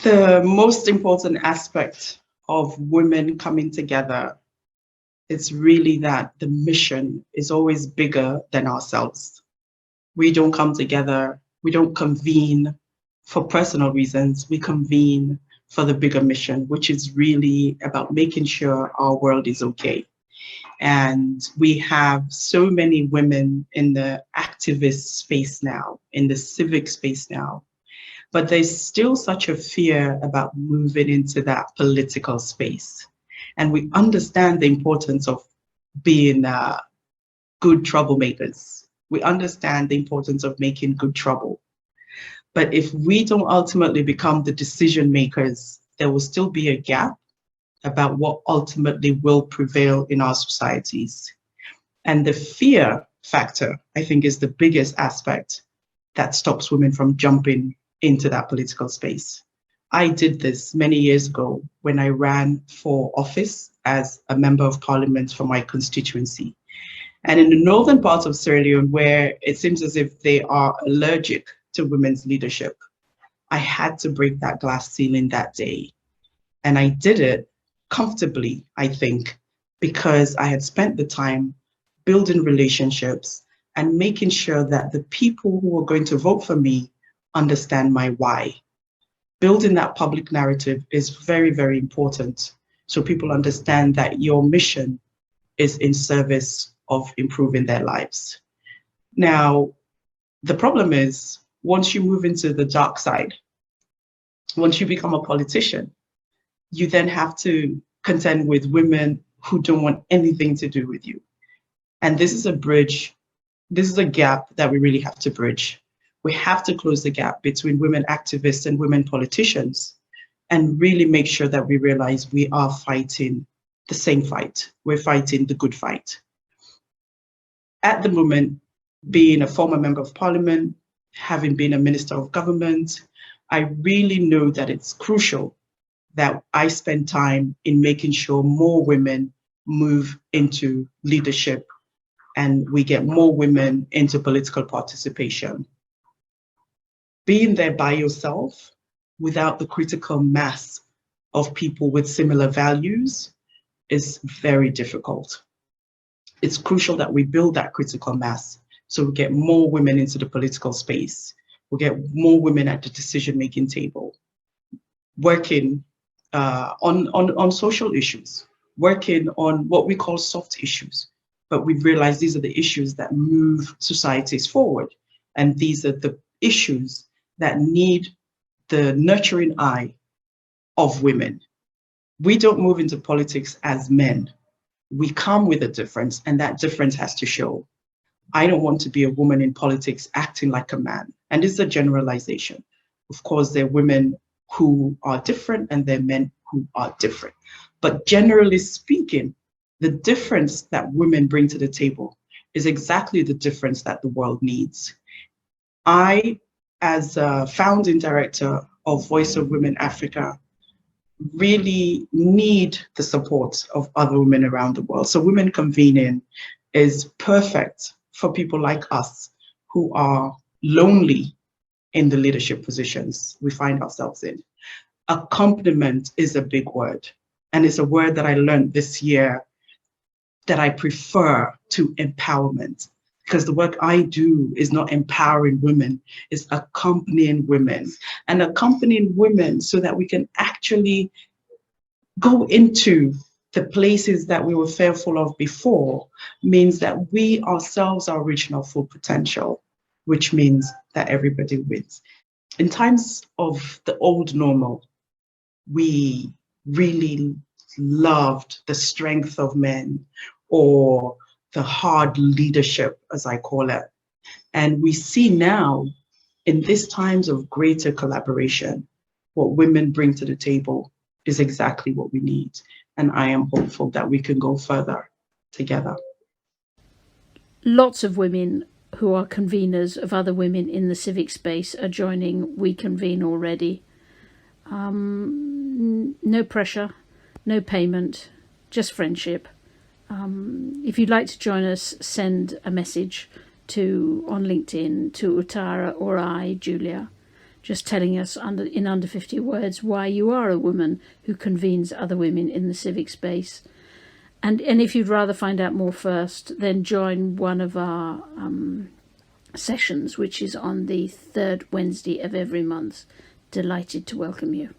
The most important aspect of women coming together is really that the mission is always bigger than ourselves. We don't come together, we don't convene for personal reasons, we convene for the bigger mission, which is really about making sure our world is okay. And we have so many women in the activist space now, in the civic space now, but there's still such a fear about moving into that political space. And we understand the importance of being good troublemakers. We understand the importance of making good trouble. But if we don't ultimately become the decision makers, there will still be a gap about what ultimately will prevail in our societies. And the fear factor, I think, is the biggest aspect that stops women from jumping into that political space. I did this many years ago when I ran for office as a member of parliament for my constituency. And in the northern part of Sierra Leone, where it seems as if they are allergic to women's leadership, I had to break that glass ceiling that day. And I did it comfortably, I think, because I had spent the time building relationships and making sure that the people who are going to vote for me understand my why. Building that public narrative is very, very important so people understand that your mission is in service of improving their lives. Now, the problem is once you move into the dark side, once you become a politician, you then have to contend with women who don't want anything to do with you. And this is a bridge, this is a gap that we really have to bridge. We have to close the gap between women activists and women politicians and really make sure that we realize we are fighting the same fight. We're fighting the good fight. At the moment, being a former member of parliament, having been a minister of government, I really know that it's crucial that I spend time in making sure more women move into leadership and we get more women into political participation. Being there by yourself without the critical mass of people with similar values is very difficult. It's crucial that we build that critical mass so we get more women into the political space. We get more women at the decision-making table, working on social issues, working on what we call soft issues. But we've realized these are the issues that move societies forward. And these are the issues that need the nurturing eye of women. We don't move into politics as men. We come with a difference, and that difference has to show. I don't want to be a woman in politics acting like a man. And this is a generalization. Of course, there are women who are different and there are men who are different. But generally speaking, the difference that women bring to the table is exactly the difference that the world needs. I, as a founding director of Voice of Women Africa, really need the support of other women around the world. So WEConvene is perfect for people like us who are lonely in the leadership positions we find ourselves in. Accompaniment is a big word, and it's a word that I learned this year that I prefer to empowerment, because the work I do is not empowering women, it's accompanying women, and accompanying women so that we can actually go into the places that we were fearful of before means that we ourselves are reaching our full potential, which means that everybody wins. In times of the old normal, we really loved the strength of men or the hard leadership, as I call it. And we see now, in these times of greater collaboration, what women bring to the table is exactly what we need. And I am hopeful that we can go further together. Lots of women who are conveners of other women in the civic space are joining WEConvene already. No pressure, no payment, just friendship. If you'd like to join us, send a message on LinkedIn to Utara or I, Julia. just telling us in under 50 words why you are a woman who convenes other women in the civic space. And if you'd rather find out more first, then join one of our sessions, which is on the third Wednesday of every month. Delighted to welcome you.